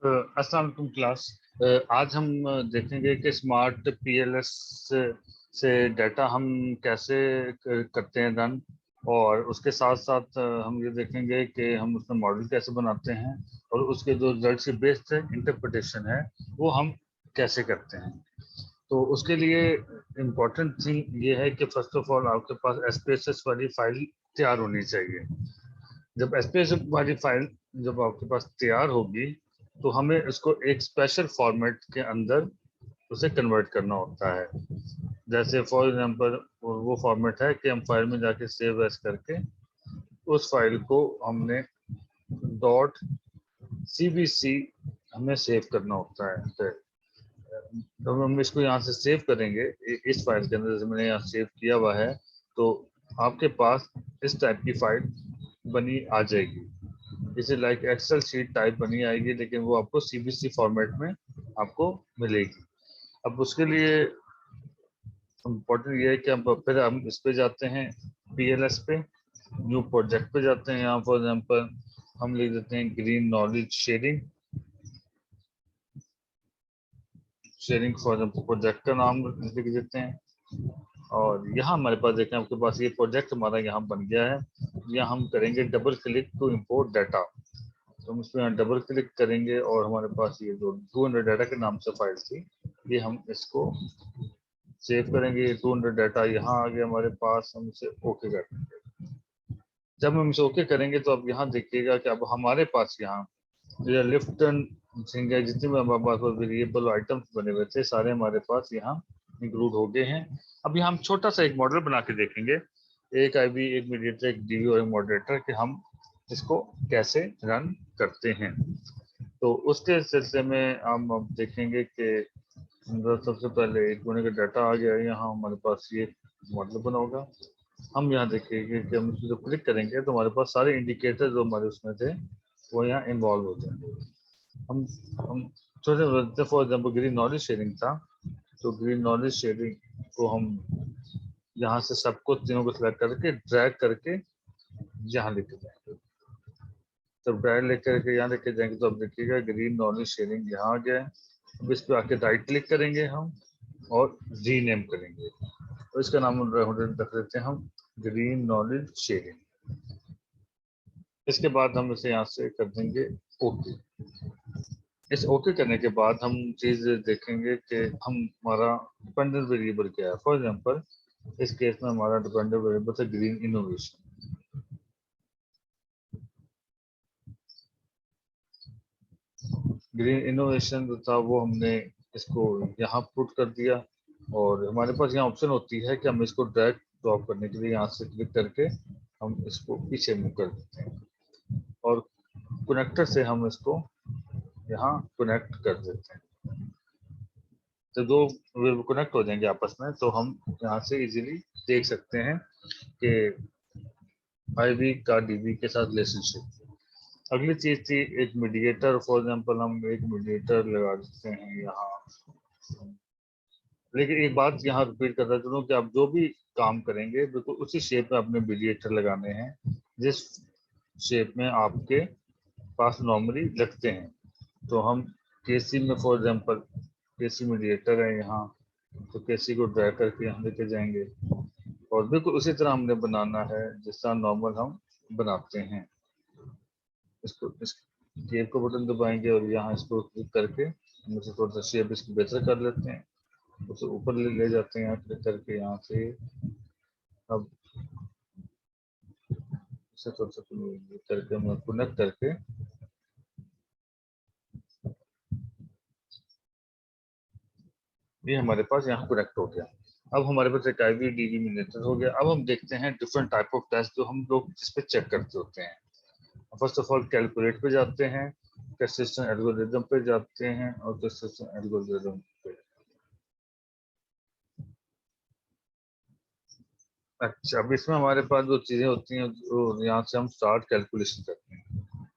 अस्सलाम वालेकुम क्लास। आज हम देखेंगे कि स्मार्ट पीएलएस से डाटा हम कैसे करते हैं रन, और उसके साथ साथ हम ये देखेंगे कि हम उसमें मॉडल कैसे बनाते हैं, और उसके जो रिजल्ट के बेस्ड इंटरप्रिटेशन है वो हम कैसे करते हैं। तो उसके लिए इम्पोर्टेंट थिंग ये है कि फर्स्ट ऑफ ऑल आपके पास एसपीएसएस वाली फाइल तैयार होनी चाहिए। जब एसपीएस वाली फाइल जब आपके पास तैयार होगी तो हमें इसको एक स्पेशल फॉर्मेट के अंदर उसे कन्वर्ट करना होता है। जैसे फॉर एग्जांपल वो फॉर्मेट है कि हम फाइल में जाके सेव एज करके उस फाइल को हमने डॉट सीबीसी हमें सेव करना होता है। तो जब हम इसको यहाँ से सेव करेंगे इस फाइल के अंदर, जैसे मैंने यहाँ सेव किया हुआ है, तो आपके पास इस टाइप की फाइल बनी आ जाएगी। इसे लाइक एक्सेल शीट टाइप बनी आएगी, लेकिन वो आपको सीबीसी फॉर्मेट में आपको मिलेगी। अब उसके लिए इम्पोर्टेंट ये है कि हम इस पे जाते हैं, पीएलएस पे, न्यू प्रोजेक्ट पे जाते हैं। यहाँ फॉर एग्जांपल हम लिख देते हैं green knowledge sharing. Sharing for example project का नाम लिख देते हैं, और यहाँ हमारे पास देखें आपके पास ये प्रोजेक्ट हमारा यहाँ बन गया है। यहाँ हम करेंगे double click to import data. तो हम इसमें यहाँ डबल क्लिक करेंगे और हमारे पास ये जो 200 डाटा के नाम से फाइल थी, ये हम इसको सेव करेंगे। 200 डाटा यहाँ आ गया हमारे पास, हम इसे ओके कर देंगे। जब हम इसे ओके करेंगे तो अब यहाँ देखिएगा कि अब हमारे पास यहाँ ये लिफ्ट सिंह है, जितने भी हमारे पास वेरिएबल आइटम्स बने हुए थे सारे हमारे पास यहाँ इंक्लूड हो गए हैं। अब यहाँ हम छोटा सा एक मॉडल बना के देखेंगे, एक आईवी, एक मीडिएटर, एक डीवी और एक मॉडरेटर, कि हम इसको कैसे रन करते हैं। तो उसके सिलसिले में हम अब देखेंगे कि सबसे पहले एक होने का डाटा आ गया है। यहाँ हमारे पास ये मॉडल बना होगा। हम यहाँ देखेंगे कि हम इसको जब क्लिक करेंगे तो हमारे पास सारे इंडिकेटर जो हमारे उसमें थे वो यहाँ इन्वॉल्व हो जाएंगे। हम छोटे for example green knowledge sharing था, तो ग्रीन नॉलेज शेयरिंग को हम यहाँ से सबको तीनों को सिलेक्ट करके ड्रैग करके यहाँ लेके जाएंगे। जब ड्रैग लेकर के यहाँ लेके जाएंगे तो अब देखिएगा ग्रीन नॉलेज शेयरिंग यहाँ आ गया है। अब इस पर आके राइट क्लिक करेंगे हम और रीनेम करेंगे, तो इसका नाम रख देते हैं हम ग्रीन नॉलेज शेयरिंग। इसके बाद हम इसे यहाँ से कर देंगे ओके। इस ओके करने के बाद हम चीज देखेंगे कि हम हमारा डिपेंडेंट वेरिएबल क्या है। फॉर एग्जांपल इस केस में हमारा डिपेंडेंट वेरिएबल है ग्रीन इनोवेशन। ग्रीन इनोवेशन जो था वो हमने इसको यहाँ पुट कर दिया, और हमारे पास यहाँ ऑप्शन होती है कि हम इसको ड्रैग ड्रॉप करने के लिए यहाँ से क्लिक करके हम इसको पीछे मूव कर देते हैं, और कनेक्टर से हम इसको यहाँ कनेक्ट कर देते हैं। तो दो वेव कनेक्ट हो जाएंगे आपस में, तो हम यहाँ से इजीली देख सकते हैं कि आईवी का डीबी के साथ रिलेशनशिप। अगली चीज थी एक मीडिएटर। फॉर एग्जांपल हम एक मीडिएटर लगा देते हैं यहाँ। लेकिन एक बात यहाँ रिपीट करता चलूँ कि आप जो भी काम करेंगे बिल्कुल उसी शेप में अपने मीडिएटर लगाने हैं जिस शेप में आपके पास नॉर्मली लगते हैं। तो हम केसी में फॉर एग्जांपल केसी मीडिएटर है यहाँ, तो केसी को ड्रैग करके यहाँ लेके जाएंगे, और बिल्कुल उसी तरह हमने बनाना है जिस तरह नॉर्मल हम बनाते हैं। इसको इस केब को बटन दबाएंगे और यहाँ इसको क्लिक करके हम इसे थोड़ा सा शेप इसकी बेहतर कर लेते हैं, उसे ऊपर ले जाते हैं यहाँ क्लिक करके। यहाँ से अब इसे थोड़ा सा करके हम कनेक्ट करके ये हमारे पास यहाँ कनेक्ट हो गया। अब हमारे पास एक आईवी डीवी मिनेटर हो गया। अब हम देखते हैं डिफरेंट टाइप ऑफ टेस्ट जो हम लोग जिस पे चेक करते होते हैं। फर्स्ट ऑफ ऑल कैलकुलेट पे जाते हैं, कंसिस्टेंट एल्गोरिथम पे जाते हैं, और कंसिस्टेंट एल्गोरिथम पे। अच्छा, अब इसमें हमारे पास जो चीजें होती हैं, जो यहाँ से हम स्टार्ट कैलकुलेशन करते हैं।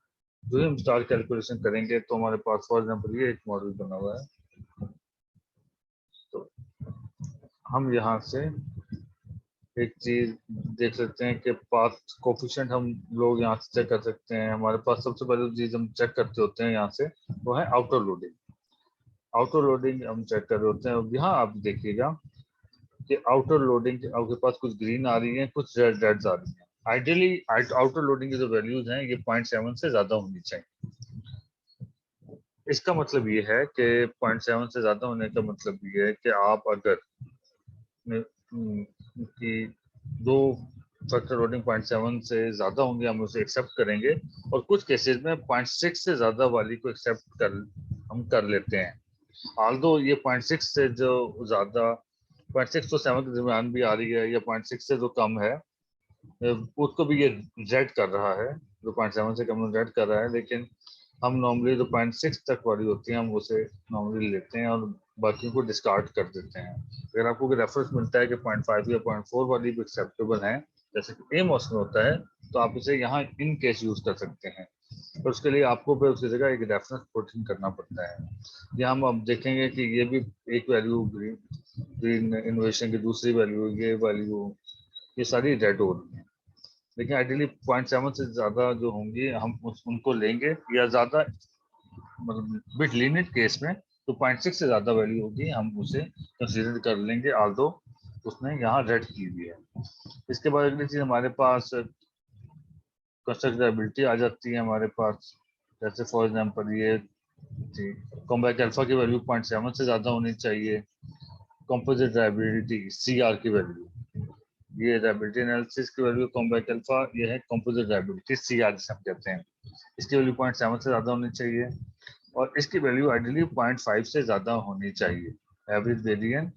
जो हम स्टार्ट कैलकुलेशन करेंगे तो हमारे पास फॉर एग्जाम्पल ये एक मॉडल बना हुआ है, तो हम यहाँ से एक चीज देख सकते हैं कि पाथ कोफिशिएंट हम लोग यहाँ से चेक कर सकते हैं। हमारे पास सबसे पहले चीज हम चेक करते होते हैं यहाँ से, वो है आउटर लोडिंग। आउटर लोडिंग हम चेक कर रहे होते हैं। यहाँ आप देखिएगा कि आउटर लोडिंग आपके पास कुछ ग्रीन आ रही है, कुछ रेड्स आ रही है। आइडियली आउटर लोडिंग की जो वैल्यूज हैं ये 0.7 से ज्यादा होनी चाहिए। इसका मतलब ये है कि 0.7 से ज्यादा होने का मतलब ये है कि आप अगर कि दो फैक्टर लोडिंग 0.7 से ज्यादा होंगे हम उसे एक्सेप्ट करेंगे, और कुछ केसेस में 0.6 से ज्यादा वाली को एक्सेप्ट कर लेते हैं। आल्दो ये 0.6 से जो ज्यादा 0.6 तो 7 के दरमियान भी आ रही है, या 0.6 से जो कम है उसको भी ये रिजेक्ट कर रहा है। जो 0.7 से कम रिजेक्ट कर रहा है, लेकिन हम नॉर्मली जो 0.6 तक वाली होती है हम उसे नॉर्मली लेते हैं और बाकी को डिस्कार्ड कर देते हैं। अगर आपको कोई रेफरेंस मिलता है कि 0.5 या 0.4 वाली भी एक्सेप्टेबल है, जैसे कि एमओस में होता है, तो आप इसे यहाँ इन केस यूज कर सकते हैं। तो उसके लिए आपको फिर उसकी जगह एक रेफरेंस पुट इन करना पड़ता है। यहाँ हम अब देखेंगे कि ये भी एक वैल्यू ग्रीन ग्रीन इनोवेशन की दूसरी वैल्यू, ये वैल्यू ये सारी रेड हो रही है। लेकिन आइडियली 0.7 से ज्यादा जो होंगी हम उनको लेंगे, या ज्यादा मतलब बिट लीनियर केस में तो 0.6 से ज्यादा वैल्यू होगी हम उसे कंसीडर कर लेंगे, आल्दो उसने यहाँ रेड की हुई है। इसके बाद अगली चीज हमारे पास कंस्ट्रक्टेबिलिटी आ जाती है हमारे पास। जैसे फॉर एग्जांपल ये थी कॉम्बैक अल्फा की वैल्यू 0.7 से ज्यादा होनी चाहिए। कंपोजिट ड्राइबिलिटी सीआर की वैल्यू, ये ड्राइबिलिटी एनालिसिस की वैल्यू कॉम्बैक अल्फा, ये है कंपोजिट ड्राइबिलिटी सीआर जिसे हम कहते हैं। इसकी वैल्यू 0.7 से ज्यादा होनी चाहिए, और इसकी वैल्यू आइडियली 0.5 से ज्यादा होनी चाहिए। एवरेज वेरिएंट,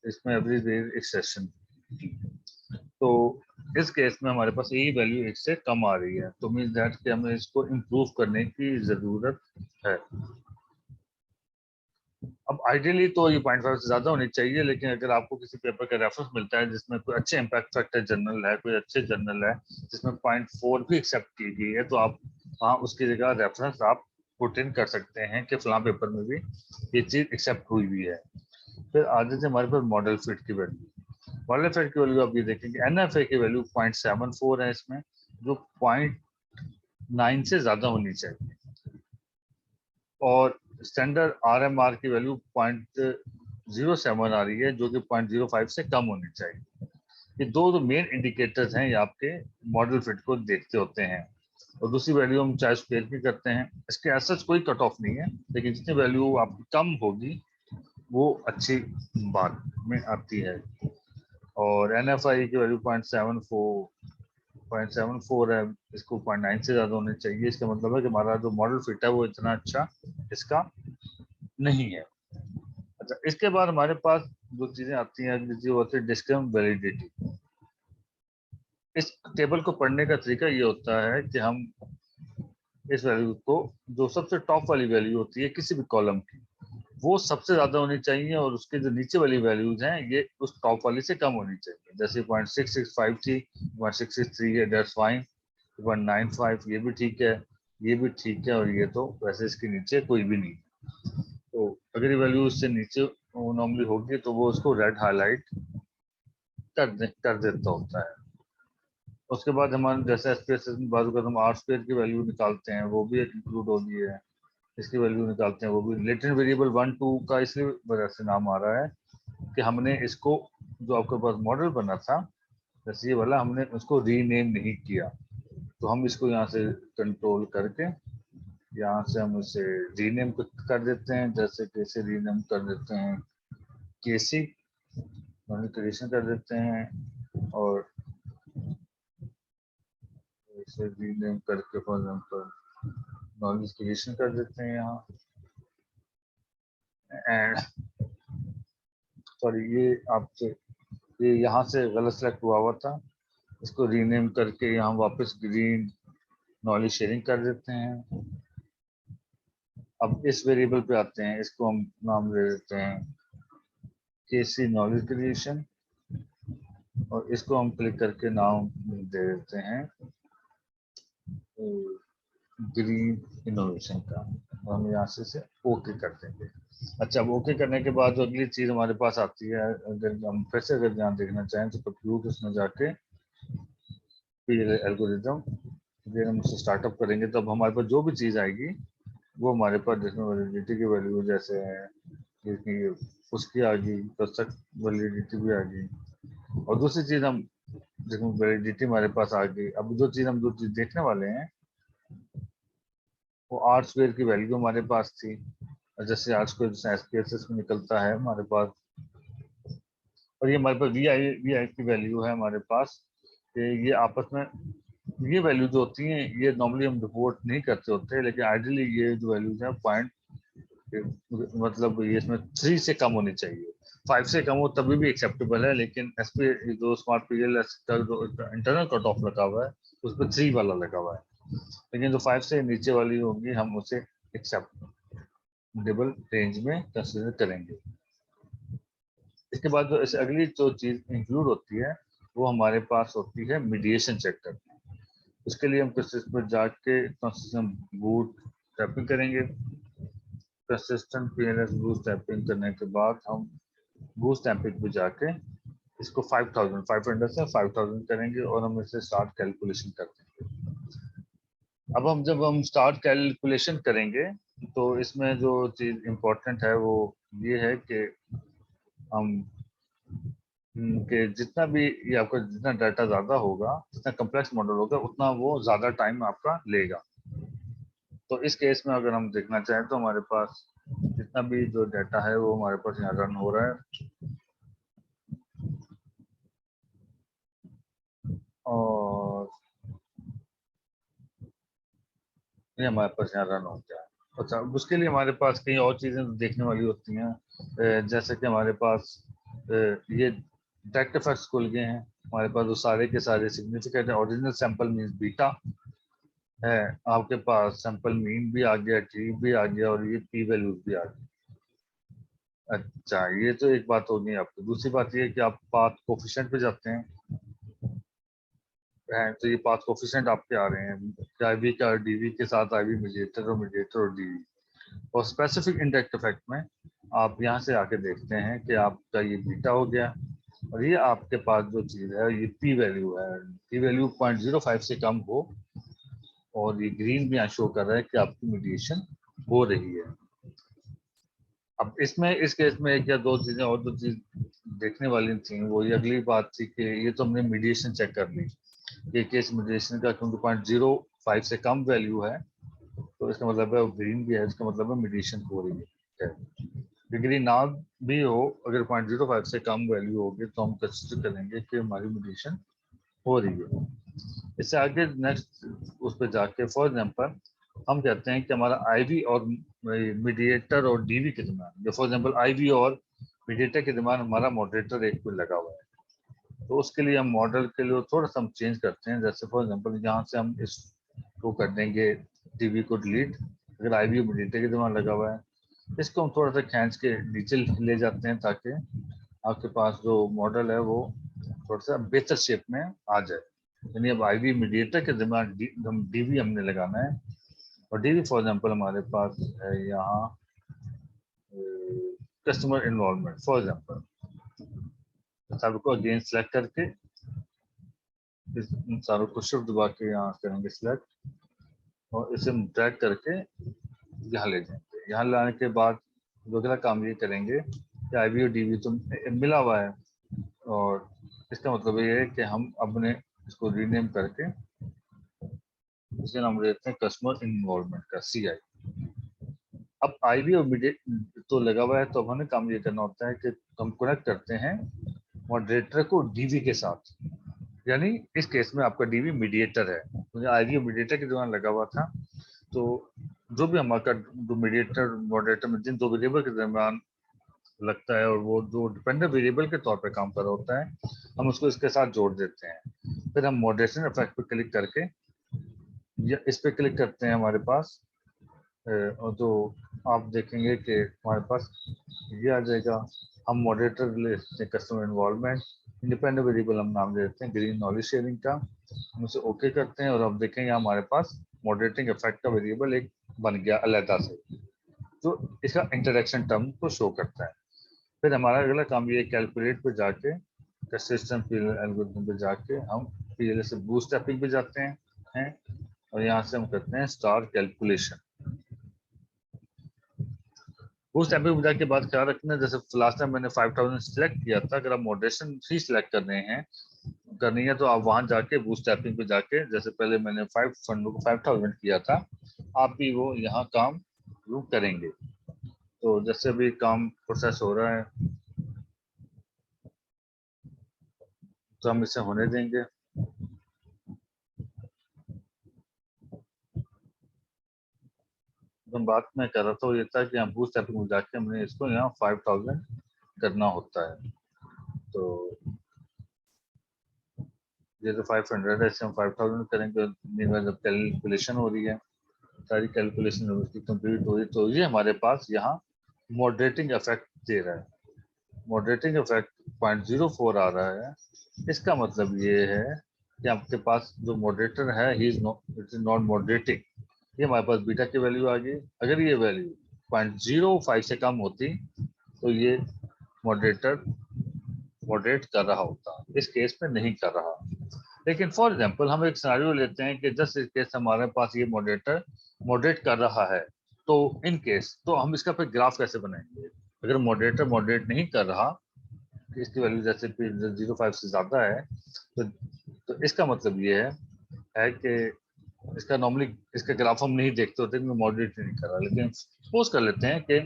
इसमें एवरेज वेरिएंट एक्सेशन। तो इस केस में हमारे पास यही वैल्यू 1 से कम आ रही है, तो मीन दैट कि हमें इसको इम्प्रूव करने की जरूरत है। अब आइडियली तो ये 0.5 से ज्यादा होनी चाहिए, लेकिन अगर आपको किसी पेपर का रेफरेंस मिलता है जिसमें कोई अच्छे इम्पैक्ट फैक्टर जर्नल है, कोई अच्छे जर्नल है जिसमें 0.4 भी एक्सेप्ट की गई है, तो आप वहाँ उसकी जगह रेफरेंस आप पुट इन कर सकते हैं कि फलां पेपर में भी ये चीज एक्सेप्ट हुई हुई है। फिर आगे से हमारे पास मॉडल फिट की वैल्यू। मॉडल फिट की वैल्यू आप ये देखेंगे एनएफए की वैल्यू 0.74 है इसमें, जो 0.9 से ज्यादा होनी चाहिए, और स्टैंडर्ड आरएमआर की वैल्यू 0.07 आ रही है, जो कि 0.05 से कम होनी चाहिए। ये दो मेन इंडिकेटर्स हैं ये आपके मॉडल फिट को देखते होते हैं। और दूसरी वैल्यू हम चाहे स्क्वायर की करते हैं, इसके ऐसा कोई कट ऑफ नहीं है, लेकिन जितनी वैल्यू आपकी कम होगी वो अच्छी बात में आती है। और एनएफआई की वैल्यू 0.74 है, इसको 0.9 से ज्यादा होनी चाहिए। इसका मतलब है कि हमारा जो मॉडल फिट है वो इतना अच्छा इसका नहीं है। अच्छा, इसके बाद हमारे पास जो चीजें आती हैं जो होती है डिस्क्रिम वैलिडिटी। इस टेबल को पढ़ने का तरीका ये होता है कि हम इस वैल्यू को, जो सबसे टॉप वाली वैल्यू होती है किसी भी कॉलम की, वो सबसे ज्यादा होनी चाहिए, और उसके जो नीचे वाली वैल्यूज हैं ये उस टॉप वाली से कम होनी चाहिए। जैसे 0.665 थी, 0.663 है, दैट्स फाइन। 0.95 ये भी ठीक है, ये भी ठीक है, और ये तो वैसे इसके नीचे कोई भी नहीं। तो अगर ये वैल्यू उससे नीचे नॉर्मली होगी तो वो उसको रेड हाईलाइट कर देता होता है। उसके बाद हमारे जैसे एसपीएस में बाजू का हम आर स्क्वायर की वैल्यू निकालते हैं, वो भी एक इंक्लूड हो गई है। इसकी वैल्यू निकालते हैं, वो भी लेटेंट वेरिएबल 1 2 का इसलिए वजह से नाम आ रहा है कि हमने इसको, जो आपके पास मॉडल बना था जैसे ये वाला, हमने उसको रीनेम नहीं किया। तो हम इसको यहाँ से कंट्रोल करके यहाँ से हम इसे रीनेम कर देते हैं। जैसे कैसे रीनेम कर देते हैं, केसी क्रिएशन कर देते हैं, और इसे रीनेम करके फॉर एग्जाम्पल नॉलेज क्रिएशन कर देते हैं यहाँ। एंड सॉरी, ये आपसे ये यहाँ से गलत सेलेक्ट हुआ था, इसको रीनेम करके यहाँ वापस ग्रीन नॉलेज शेयरिंग कर देते हैं। अब इस वेरिएबल पे आते हैं, इसको हम नाम दे देते हैं केसी नॉलेज क्रिएशन, और इसको हम क्लिक करके नाम दे देते हैं ग्रीन इनोवेशन का। हम यहाँ से इसे ओके कर देंगे। अच्छा, अब ओके करने के बाद जो अगली चीज हमारे पास आती है, अगर हम फिर से अगर ध्यान देखना चाहें तो कंप्यूट उसमें जाके फिर एल्गोरिदम, फिर हम उसे स्टार्टअप करेंगे तो अब हमारे पास जो भी चीज आएगी वो हमारे पास, जिसमें वैलिडिटी की वैल्यू जैसे है इसकी, उसकी आ गई, तो तक वैलिडिटी भी आ गई। और दूसरी चीज हम, जिसमें वैलिडिटी हमारे पास आ गई, अब जो चीज देखने वाले हैं वो आर स्क्वायर की वैल्यू हमारे पास थी। और जैसे आर स्क्वायर जैसे एसपीएसएस में निकलता है हमारे पास, और ये हमारे पास वी आई की वैल्यू है हमारे पास, कि ये आपस में, ये वैल्यू जो होती हैं ये नॉर्मली हम रिपोर्ट नहीं करते होते, लेकिन आइडियली ये जो वैल्यूज हैं पॉइंट, मतलब ये इसमें 3 से कम होनी चाहिए। 5 से कम हो तभी भी एक्सेप्टेबल है, लेकिन एस पी जो स्मार्ट पीएलएस का जो इंटरनल कट ऑफ लगा हुआ है उस पर 3 वाला लगा हुआ है, लेकिन जो 5 से नीचे वाली होगी हम उसे एक्सेप्टेबल रेंज में कंसिडर करेंगे। इसके बाद जो इस अगली जो चीज इंक्लूड होती है वो हमारे पास होती है मीडिएशन चेक करना। उसके लिए हम कंसिस्टेंट पर जाके कंसिस्टेंट बूट टैपिंग करेंगे। कंसिस्टेंट पीएलएस बूट टैपिंग करने के बाद हम बूट टैपिंग पे जाके इसको 500 से 5000 करेंगे और हम इसे स्टार्ट कैलकुलेशन कर देंगे। अब हम जब हम स्टार्ट कैलकुलेशन करेंगे तो इसमें जो चीज इम्पोर्टेंट है वो ये है कि हम कि जितना भी ये आपका जितना डाटा ज्यादा होगा, जितना कम्प्लेक्स मॉडल होगा, उतना वो ज्यादा टाइम आपका लेगा। तो इस केस में अगर हम देखना चाहें तो हमारे पास जितना भी जो डाटा है वो हमारे पास यहाँ रन हो रहा है, और ये हमारे पास यहाँ रन हो गया। अच्छा, उसके लिए हमारे पास कई और चीजें देखने वाली होती हैं, जैसे कि हमारे पास ये डायरेक्ट इफेक्ट्स खुल गए हैं हमारे पास, वो सारे के सारे significant original sample means beta है, आपके पास सैंपल मीन भी आ गया, टी भी आ गया, और ये पी वैल्यूज भी आ गई। अच्छा, ये तो एक बात होगी आपकी। दूसरी बात ये है कि आप पाथ कोफिशिएंट पे जाते हैं तो ये पाथ कोफिशिएंट आपके आ रहे हैं आईवी का डीवी के साथ, आईवी मीडिएटर और डीवी। और स्पेसिफिक इंडेक्ट इफेक्ट में आप यहाँ से आके देखते हैं कि आपका ये बीटा हो गया, और ये आपके पास जो चीज है ये पी वैल्यू है। पी वैल्यू 0.05 से कम हो, और ये ग्रीन भी यहाँ शो कर रहा है कि आपकी मीडिएशन हो रही है। अब इसमें इस केस में एक या दो चीजें और, दो चीज देखने वाली थी, वो ये अगली बात थी कि ये तो हमने मीडिएशन चेक कर ली, ये केस मीडिएशन का क्योंकि 0.05 से कम वैल्यू है तो इसका मतलब है ग्रीन भी है, इसका मतलब है मीडिएशन हो रही है। डिग्री ना भी हो, अगर 0.05 से कम वैल्यू होगी तो हम कंसिडर करेंगे कि हमारी मीडिएशन हो रही है। इससे आगे नेक्स्ट उस पर जाके फॉर एग्जांपल हम कहते हैं कि हमारा आईवी और मीडिएटर और डीवी के दरमियान, फॉर एग्जांपल आईवी और मीडिएटर के दरमियान हमारा मॉडरेटर एक कोई लगा हुआ है, तो उसके लिए हम मॉडल के लिए थोड़ा सा हम चेंज करते हैं। जैसे फॉर एग्जांपल यहाँ से हम इसको कर देंगे डीवी को डिलीट, अगर आईवी और मीडिएटर के दरमियान लगा हुआ है, इसको हम थोड़ा सा खींच के नीचे ले जाते हैं ताकि आपके पास जो मॉडल है वो थोड़ा सा बेहतर शेप में आ जाए। यानी अब आईवी मीडिएटर के दरमियान हम डीवी हमने लगाना है, और डीवी फॉर एग्जांपल हमारे पास है यहाँ कस्टमर इन्वॉल्वमेंट फॉर एग्जांपल। सारों को अगेन सेलेक्ट करके इस सारों को शिफ्ट दबा के यहाँ करेंगे सिलेक्ट, और इसे ड्रैग करके यहाँ ले जाएंगे। यहाँ लाने के बाद अगला काम ये करेंगे कि आईवी और डीवी तो मिला हुआ है, और इसका मतलब ये है कि हम अपने इसको रीनेम करके इसका नाम देते हैं कस्टमर इन्वॉल्वमेंट का, CI। अब आईवी और मीडिएट तो लगा हुआ है, तो अब हमें काम ये करना होता है कि हम कनेक्ट करते हैं मॉडरेटर को डीवी के साथ। यानी इस केस में आपका डीवी मीडिएटर है, मुझे आईवी और मीडिएटर के दौरान लगा हुआ था, तो जो भी हमारा जो मीडिएटर मॉडरेटर में जिन दो वेरिएबल के दरमियान लगता है और वो जो डिपेंडेंट वेरिएबल के तौर पे काम कर रहा होता है, हम उसको इसके साथ जोड़ देते हैं। फिर हम मॉडरेशन इफेक्ट पे क्लिक करके या इस पे क्लिक करते हैं हमारे पास, और तो आप देखेंगे कि हमारे पास ये आ जाएगा। हम मॉडरेटर ले सकते हैं कस्टमर इन्वॉल्वमेंट, इंडिपेंडेंट वेरिएबल हम नाम दे देते हैं ग्रीन नॉलेज शेयरिंग का, हम उसे ओके करते हैं, और अब देखेंगे हमारे पास मॉडरेटिंग इफेक्ट का वेरिएबल एक बन गया अलहदा से। जो इसका इंटरेक्शन टर्म को शो करता है। फिर हमारा अगला काम ये कैलकुलेट पे जाके कंसिस्टेंट पीएल एल्गोरिथम पे जाके हम पीएल से बूटस्ट्रैपिंग पे जाते हैं और यहाँ से हम करते हैं स्टार कैलकुलेशन। बूटस्ट्रैपिंग पे जाके बात ख्याल रखना, जैसे लास्ट टाइम मैंने 5000 सिलेक्ट किया था, अगर आप मॉडरेशन ही सिलेक्ट करनी है तो आप वहां जाके बूटस्ट्रैपिंग पे जाके, जैसे पहले मैंने 5 फंडों को 5000 किया था, आप भी वो यहाँ काम शुरू करेंगे। तो जैसे अभी काम प्रोसेस हो रहा है तो हम इसे होने देंगे। तो बात मैं कर रहा था ये था कि यहाँ बूटस्ट्रैपिंग में जाके हमने इसको यहाँ 5000 करना होता है। तो ये तो 500 है, इसे हम 5000 करेंगे। जब कैलकुलेशन हो रही है, सारी कैलकुलेशन उसकी कंप्लीट हो रही है, तो ये हमारे पास यहाँ मॉडरेटिंग इफेक्ट दे रहा है। मॉडरेटिंग इफेक्ट 0.04 आ रहा है। इसका मतलब ये है कि आपके पास जो मॉडरेटर है ही इज नॉट मॉडरेटिंग। ये हमारे पास बीटा की वैल्यू आ गई। अगर ये वैल्यू 0.05 से कम होती तो ये मॉडरेटर मॉडरेट कर रहा होता, इस केस में नहीं कर रहा। लेकिन फॉर एग्जांपल हम एक सिनेरियो लेते हैं कि जस्ट इस केस हमारे पास ये मॉडरेटर मॉडरेट कर रहा है, तो इन केस तो हम इसका फिर ग्राफ कैसे बनाएंगे? अगर मॉडरेटर मॉडरेट नहीं कर रहा, इसकी वैल्यू जैसे 0.05 से ज्यादा है, तो इसका मतलब ये है कि इसका नॉर्मली इसका ग्राफ हम नहीं देखते होते क्योंकि मॉडरेट नहीं कर रहा। लेकिन सपोज कर लेते हैं कि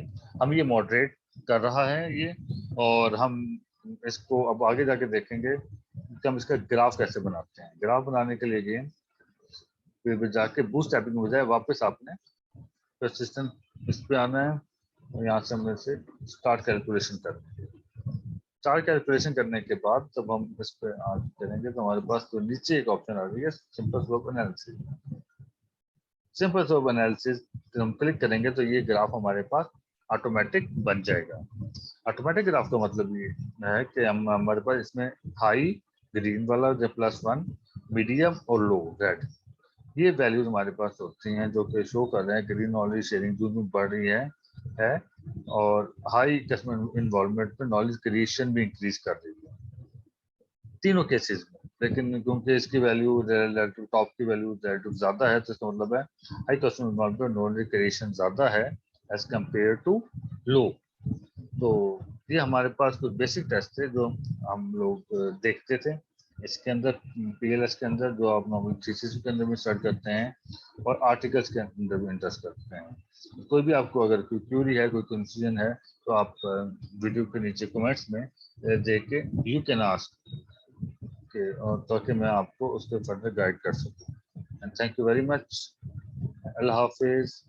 हम ये मॉडरेट कर रहा है ये, और हम इसको अब आगे जाके देखेंगे कि हम इसका ग्राफ कैसे बनाते हैं। ग्राफ बनाने के लिए अगेन फिर जाके बूटस्ट्रैपिंग में बजाय वापस आपने परसिस्टेंट इस पे आना है और यहाँ से हमने से स्टार्ट कैलकुलेशन करनी है। स्टार्ट कैलकुलेशन करने के बाद जब हम इस पे करेंगे तो हमारे पास तो नीचे एक ऑप्शन आ रही है simple slope analysis. Simple slope analysis हम क्लिक करेंगे तो ये ग्राफ हमारे पास ऑटोमेटिक बन जाएगा। ऑटोमेटिक ग्राफ का मतलब ये है कि हम हमारे पास इसमें हाई ग्रीन वाला जो +1, मीडियम और लो रेड, ये वैल्यूज हमारे पास होती हैं जो कि शो कर रहे हैं ग्रीन नॉलेज शेयरिंग जो बढ़ रही है और हाई कस्टमर इन्वॉल्वमेंट में नॉलेज क्रिएशन भी इंक्रीज कर रही है तीनों केसेस में। लेकिन क्योंकि इसकी वैल्यू रिलेटिव टॉप की वैल्यू रिलेटिव ज्यादा है तो इसका मतलब है high customer involvement knowledge creation ज्यादा है एज कम्पेयर टू लो। तो ये हमारे पास कुछ बेसिक टेस्ट थे जो हम लोग देखते थे इसके अंदर पीएलएस के अंदर, जो आप नॉर्मल थीसिस के अंदर भी स्टार्ट करते हैं और आर्टिकल्स के अंदर भी इंटरेस्ट करते हैं। कोई भी आपको अगर कोई क्यूरी है, कोई कंफ्यूजन है, तो आप वीडियो के नीचे कमेंट्स में देख के यू कैन आस्क के, और ताकि मैं आपको उसके फर्दर गाइड कर सकूं। And thank you very much. Allah Hafiz.